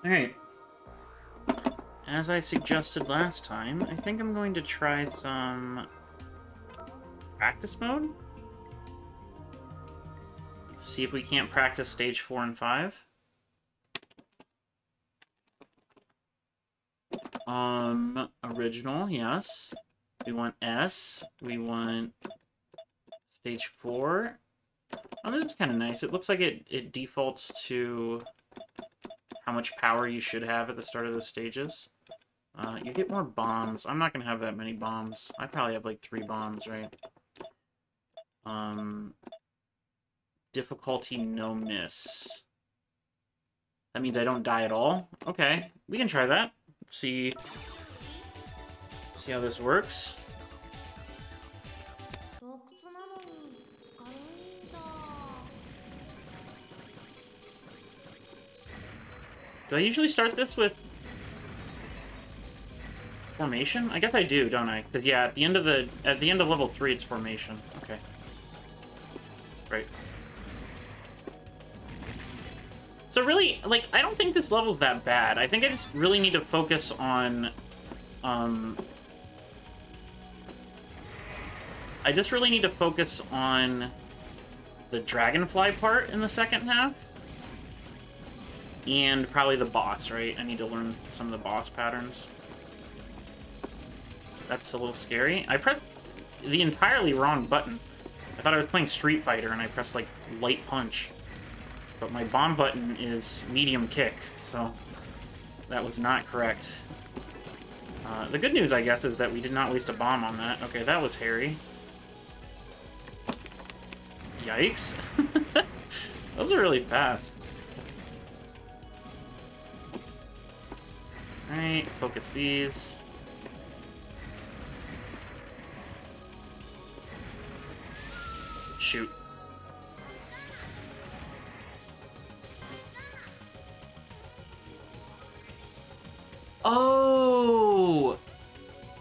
Alright. As I suggested last time, I think I'm going to try some practice mode. See if we can't practice stage 4 and 5. Original, yes. We want S. We want stage 4. Oh, this is kind of nice. It looks like it defaults to how much power you should have at the start of those stages. You get more bombs. I'm not going to have that many bombs. I probably have like 3 bombs, right? Difficulty no miss. That means I don't die at all? Okay, we can try that. See how this works. Do I usually start this with formation? I guess I do, don't I? Because yeah, at the end of level 3, it's formation. Okay. Right. So really, like, I don't think this level's that bad. I think I just really need to focus on, I just really need to focus on the dragonfly part in the second half. And probably the boss, right? I need to learn some of the boss patterns. That's a little scary. I pressed the entirely wrong button. I thought I was playing Street Fighter and I pressed, like, light punch. But my bomb button is medium kick, so that was not correct. The good news, I guess, is that we did not waste a bomb on that. Okay, that was hairy. Yikes. Those are really fast. Alright, focus these. Shoot. Oh!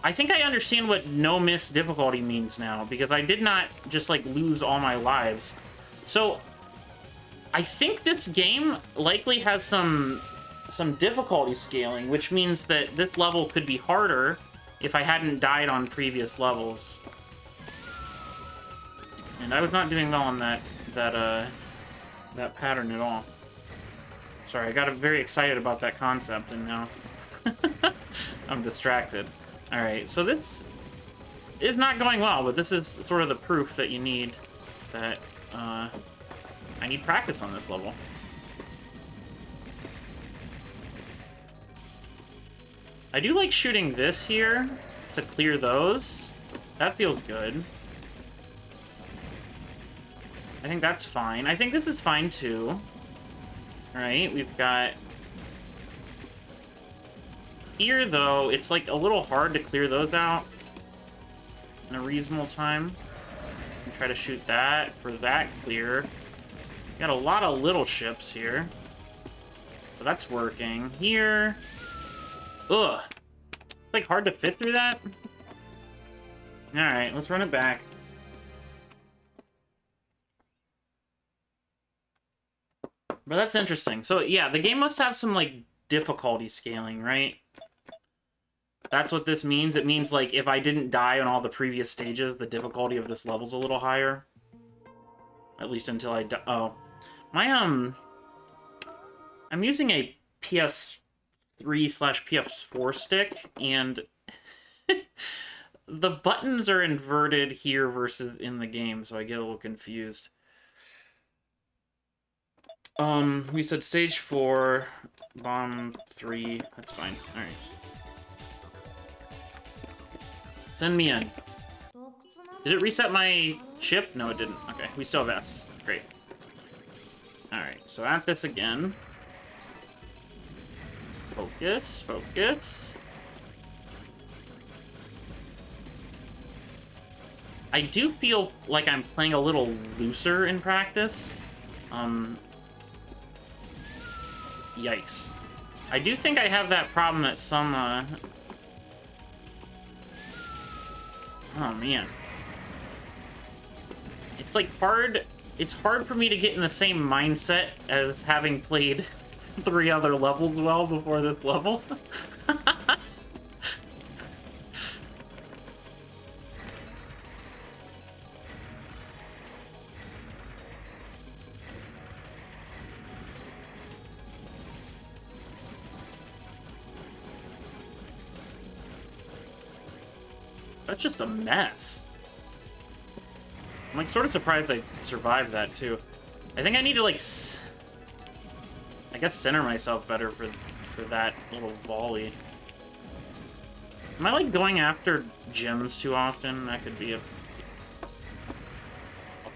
I think I understand what no miss difficulty means now, because I did not just, like, lose all my lives. So, I think this game likely has some difficulty scaling, which means that this level could be harder if I hadn't died on previous levels. And I was not doing well on that pattern at all. Sorry, I got very excited about that concept, and now I'm distracted. Alright, so this is not going well, but this is sort of the proof that you need that I need practice on this level. I do like shooting this here to clear those. That feels good. I think that's fine. I think this is fine too. Alright, we've got... Here, though, it's like a little hard to clear those out in a reasonable time. And try to shoot that for that clear. Got a lot of little ships here. So that's working. Here... Ugh. It's like hard to fit through that. Alright, let's run it back. But that's interesting. So yeah, the game must have some like difficulty scaling, right? That's what this means. It means like if I didn't die on all the previous stages, the difficulty of this level's a little higher. At least until I die. Oh. My, I'm using a PS3/PS4 stick, and the buttons are inverted here versus in the game, so I get a little confused. We said stage 4, bomb 3, that's fine, alright. Send me in. Did it reset my ship? No, it didn't. Okay, we still have S. Great. Alright, so at this again. Focus, focus. I do feel like I'm playing a little looser in practice. Yikes. I do think I have that problem that some, Oh, man. It's, like, hard... It's hard for me to get in the same mindset as having played 3 other levels well before this level. That's just a mess. I'm like sort of surprised I survived that too. I think I need to like, I guess center myself better for that little volley. Am I like going after gems too often? That could be a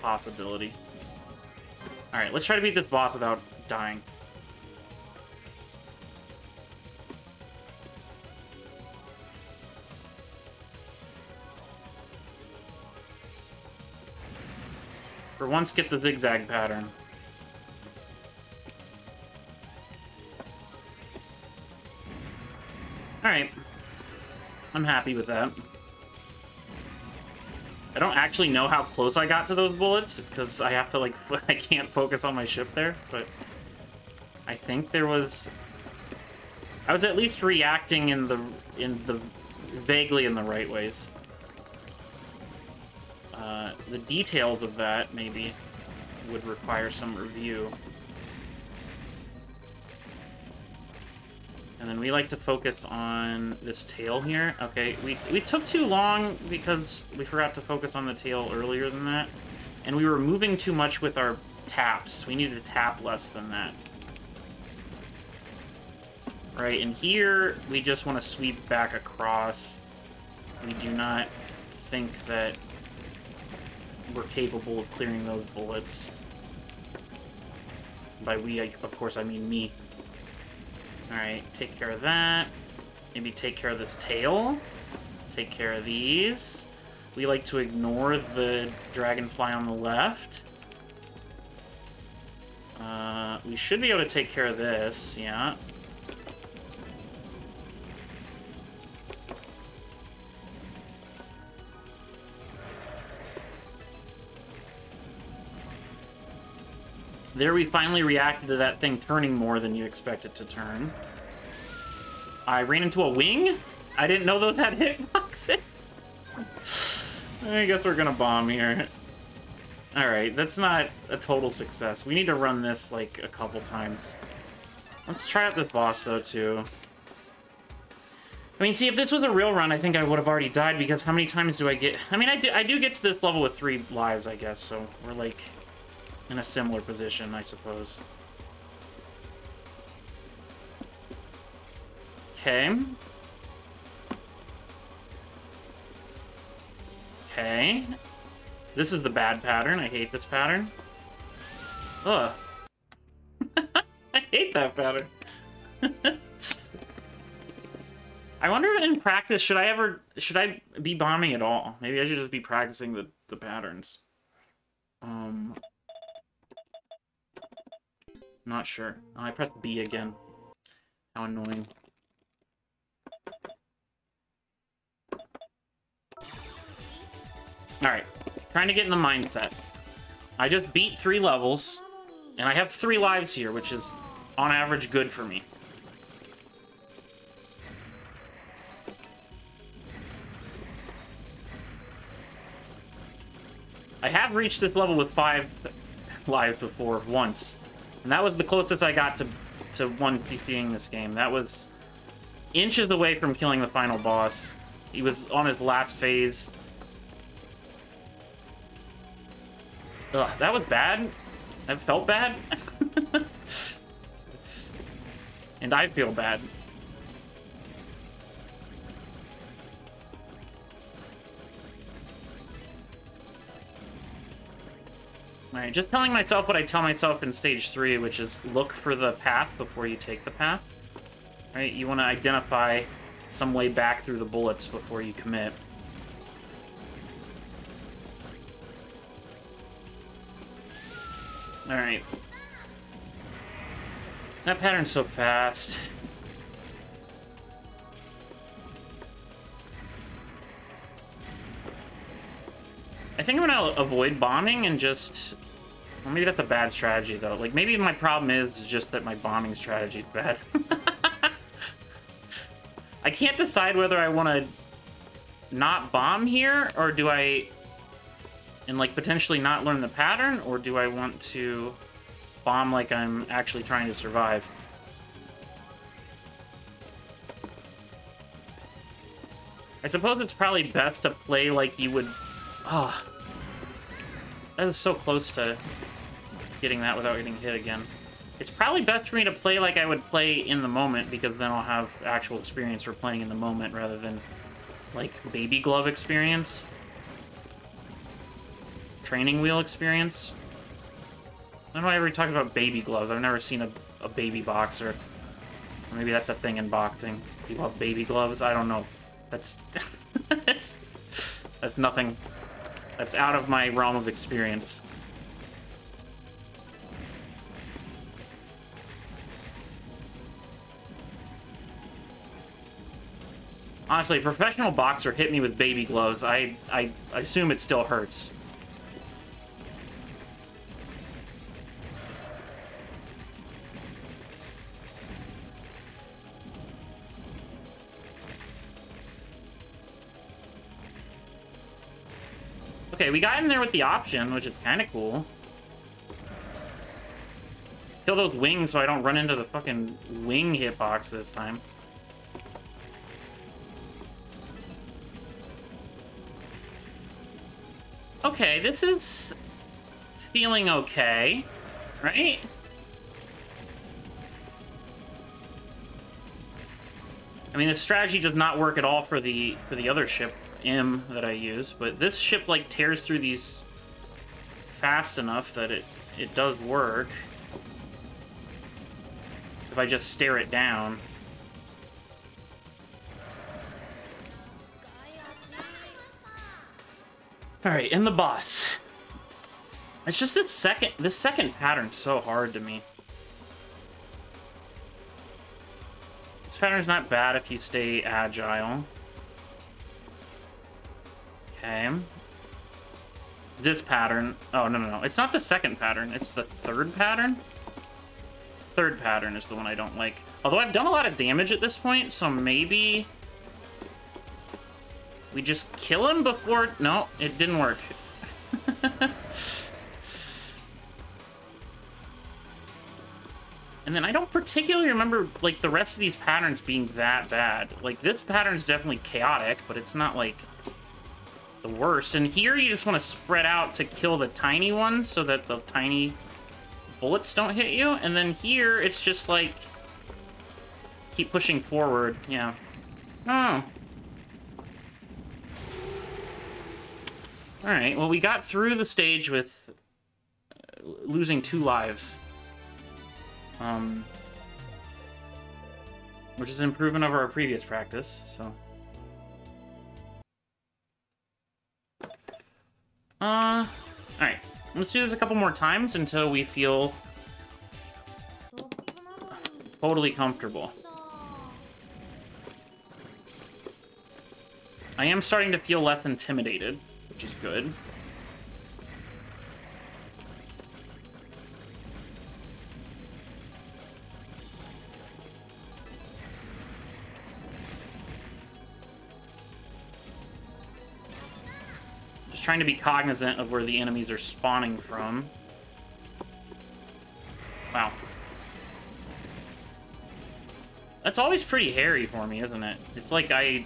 possibility. All right, let's try to beat this boss without dying. For once, get the zigzag pattern. Alright. I'm happy with that. I don't actually know how close I got to those bullets, because I have to, like, I can't focus on my ship there, but I think there was... I was at least reacting in the vaguely in the right ways. The details of that, maybe, would require some review. And then we like to focus on this tail here. Okay, we took too long because we forgot to focus on the tail earlier than that. And we were moving too much with our taps. We needed to tap less than that. Right, and here, we just want to sweep back across. We do not think that we're capable of clearing those bullets. By we, of course, I mean me. Alright, take care of that. Maybe take care of this tail. Take care of these. We like to ignore the dragonfly on the left. We should be able to take care of this, yeah. There we finally reacted to that thing turning more than you expect it to turn. I ran into a wing? I didn't know those had hitboxes. I guess we're gonna bomb here. Alright, that's not a total success. We need to run this, like, a couple times. Let's try out this boss, though, too. I mean, see, if this was a real run, I think I would have already died, because how many times do I get... I mean, I do get to this level with 3 lives, I guess, so we're, like... in a similar position, I suppose. Okay. Okay. This is the bad pattern. I hate this pattern. Ugh. I hate that pattern. I wonder if in practice, should I be bombing at all? Maybe I should just be practicing the patterns. Not sure. Oh, I pressed B again. How annoying. Alright. Trying to get in the mindset. I just beat 3 levels, and I have 3 lives here, which is, on average, good for me. I have reached this level with 5 lives before, once. And that was the closest I got to 1 CCing this game. That was inches away from killing the final boss. He was on his last phase. Ugh, that was bad. That felt bad. And I feel bad. Alright, just telling myself what I tell myself in stage 3, which is look for the path before you take the path. Right, you want to identify some way back through the bullets before you commit. Alright. That pattern's so fast. I think I'm gonna avoid bombing and just Well, maybe that's a bad strategy, though. Like, maybe my problem is just that my bombing strategy is bad. I can't decide whether I want to not bomb here, or do I... and, like, potentially not learn the pattern, or do I want to bomb like I'm actually trying to survive? I suppose it's probably best to play like you would... Oh. That was so close to getting that without getting hit again. It's probably best for me to play like I would play in the moment, because then I'll have actual experience for playing in the moment rather than, like, baby glove experience. Training wheel experience. I don't know why everybody talks about baby gloves. I've never seen a baby boxer. Or maybe that's a thing in boxing. People have baby gloves. I don't know. That's... that's nothing. That's out of my realm of experience. Honestly, a professional boxer hit me with baby gloves. I assume it still hurts. Okay, we got in there with the option, which is kind of cool. Kill those wings so I don't run into the fucking wing hitbox this time. Okay, this is feeling okay, right? I mean, this strategy does not work at all for the other ship, M, that I use, but this ship, like, tears through these fast enough that it does work. If I just stare it down. Alright, and the boss. It's just this second pattern's so hard to me. This pattern's not bad if you stay agile. Okay. This pattern... Oh, no. It's not the second pattern. It's the third pattern? Third pattern is the one I don't like. Although I've done a lot of damage at this point, so maybe... we just kill him before... No, it didn't work. And then I don't particularly remember, like, the rest of these patterns being that bad. Like, this pattern's definitely chaotic, but it's not, like, the worst. And here you just want to spread out to kill the tiny ones so that the tiny bullets don't hit you. And then here, it's just, like, keep pushing forward. Yeah. Oh. Alright, well, we got through the stage with losing 2 lives. Which is an improvement over our previous practice, so... Alright. Let's do this a couple more times until we feel totally comfortable. I am starting to feel less intimidated, which is good. Just trying to be cognizant of where the enemies are spawning from. Wow. That's always pretty hairy for me, isn't it? It's like I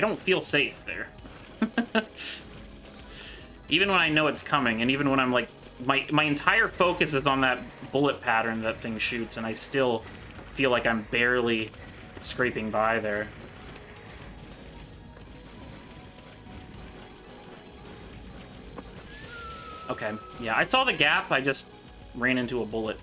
don't feel safe there. Even when I know it's coming, and even when I'm like... My entire focus is on that bullet pattern that thing shoots, and I still feel like I'm barely scraping by there. Okay, yeah, I saw the gap, I just ran into a bullet.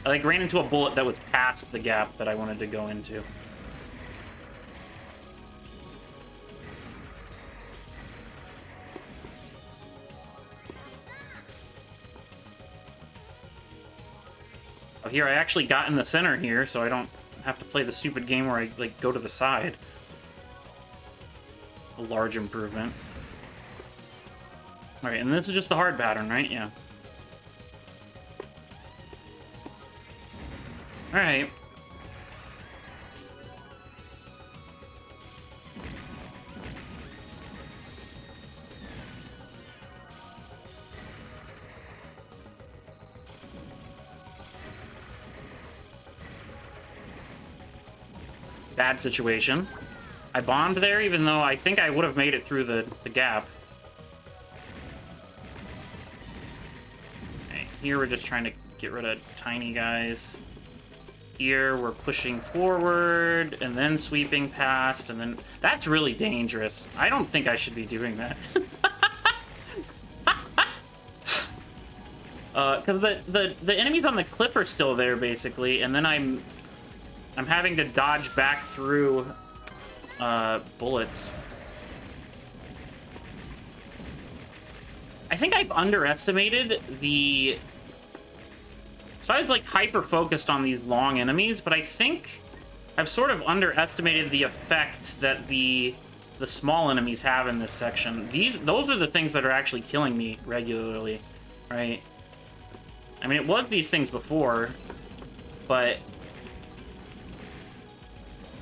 I, like, ran into a bullet that was past the gap that I wanted to go into. Oh, here, I actually got in the center here, so I don't have to play the stupid game where I, like, go to the side. A large improvement. Alright, and this is just the hard pattern, right? Yeah. Alright. Bad situation. I bombed there, even though I think I would have made it through the gap. Okay, here we're just trying to get rid of tiny guys. Here we're pushing forward, and then sweeping past, and then... That's really dangerous. I don't think I should be doing that. Because the enemies on the cliff are still there, basically, and then I'm having to dodge back through bullets. I think I've underestimated the... So I was, like, hyper-focused on these long enemies, but I think I've sort of underestimated the effect that the small enemies have in this section. Those are the things that are actually killing me regularly, right? I mean, it was these things before, but...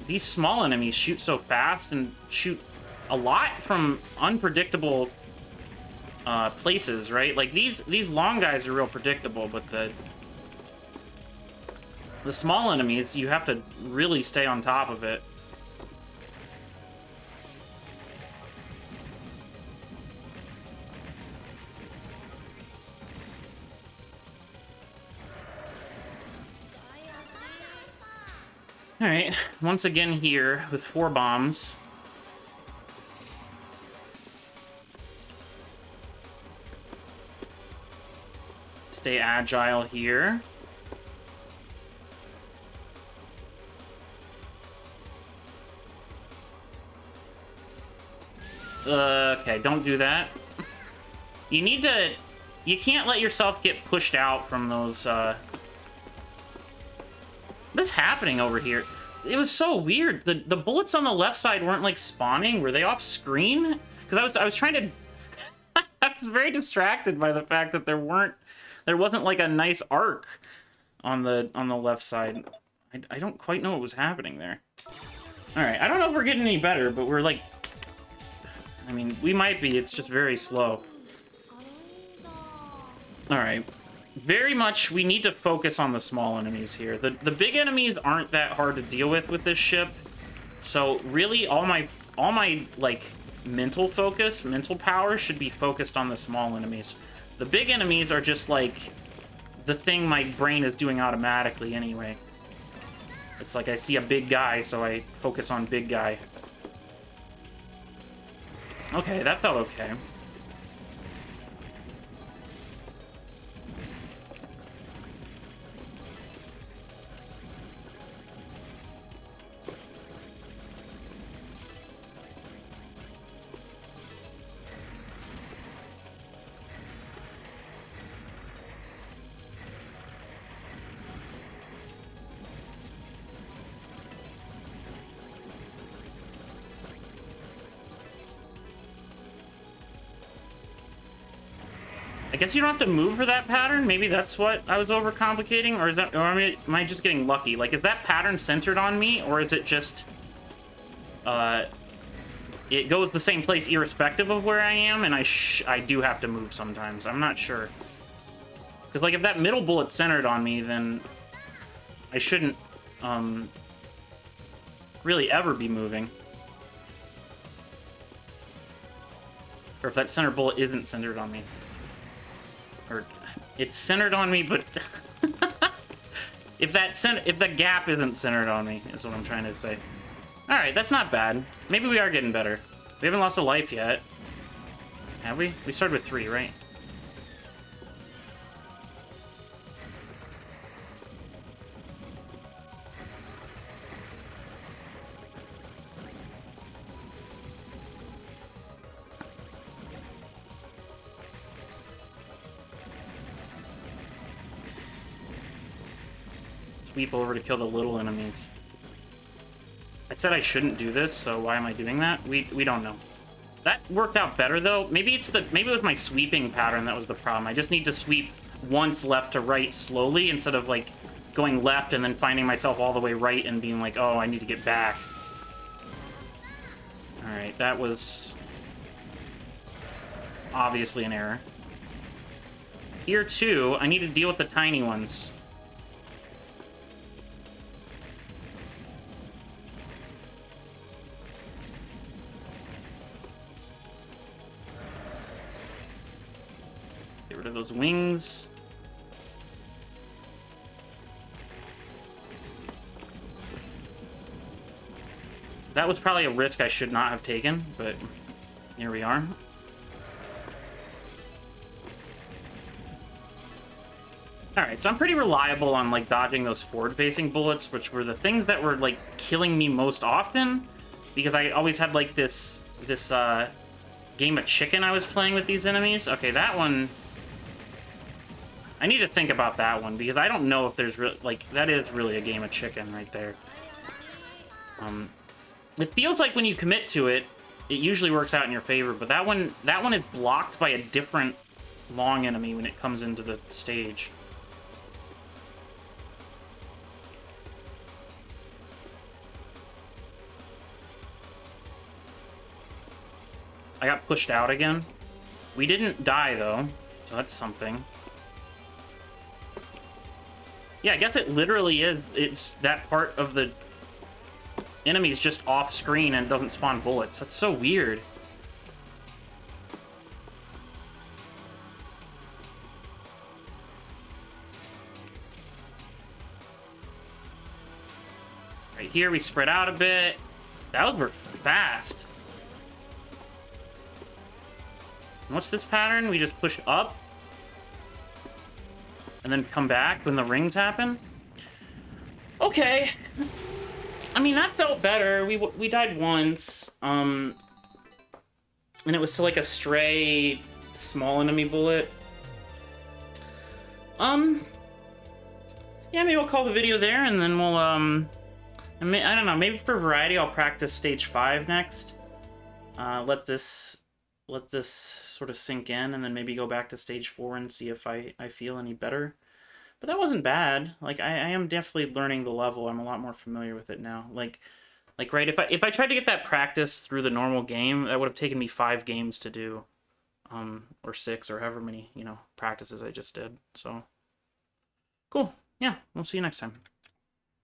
These small enemies shoot so fast and shoot a lot from unpredictable places, right? Like, these long guys are real predictable, but the small enemies, you have to really stay on top of it. Alright, once again here with 4 bombs. Stay agile here. Okay, don't do that. You need to... You can't let yourself get pushed out from those, What's happening over here? It was so weird. The bullets on the left side weren't, like, spawning. Were they off screen? Because I was trying to... I was very distracted by the fact that there wasn't, like, a nice arc on the left side. I don't quite know what was happening there. Alright, I don't know if we're getting any better, but we're, like... I mean, we might be. It's just very slow. Alright. Very much, we need to focus on the small enemies here. The big enemies aren't that hard to deal with this ship. So, really, all my like, mental focus, mental power should be focused on the small enemies. The big enemies are just, like, the thing my brain is doing automatically anyway. It's like I see a big guy, so I focus on big guy. Okay, that felt okay. I guess you don't have to move for that pattern? Maybe that's what I was overcomplicating? Or is that, or am I just getting lucky? Like, is that pattern centered on me? Or is it just... it goes the same place irrespective of where I am, and I do have to move sometimes. I'm not sure. Because, like, if that middle bullet's centered on me, then I shouldn't, really ever be moving. Or if that center bullet isn't centered on me. Or it's centered on me, but if the gap isn't centered on me, is what I'm trying to say. All right, that's not bad. Maybe we are getting better. We haven't lost a life yet, have we? We started with 3, right? Sweep over to kill the little enemies. I said I shouldn't do this, so why am I doing that? We don't know. That worked out better, though. Maybe it was my sweeping pattern that was the problem. I just need to sweep once left to right slowly instead of, like, going left and then finding myself all the way right and being like, oh, I need to get back. Alright, that was obviously an error. Here, too, I need to deal with the tiny ones. Get rid of those wings. That was probably a risk I should not have taken, but here we are. Alright, so I'm pretty reliable on, like, dodging those forward-facing bullets, which were the things that were, like, killing me most often, because I always had, like, this game of chicken I was playing with these enemies. Okay, that one... I need to think about that one, because I don't know if there's... like, that is really a game of chicken right there. It feels like when you commit to it, it usually works out in your favor, but that one is blocked by a different long enemy when it comes into the stage. I got pushed out again. We didn't die, though, so that's something. Yeah, I guess it literally is. It's that part of the enemy is just off screen and doesn't spawn bullets. That's so weird. Right here, we spread out a bit. That was fast. What's this pattern? We just push up and then come back when the rings happen? Okay. I mean, that felt better. We died once. And it was to, like, a stray small enemy bullet. Yeah, maybe we'll call the video there, and then we'll, I don't know, maybe for variety, I'll practice stage 5 next. Let this sort of sink in, and then maybe go back to stage 4 and see if I feel any better. But that wasn't bad. Like, I am definitely learning the level. I'm a lot more familiar with it now. Like right, if I tried to get that practice through the normal game, that would have taken me 5 games to do. Or 6, or however many, practices I just did. So, cool. Yeah, we'll see you next time.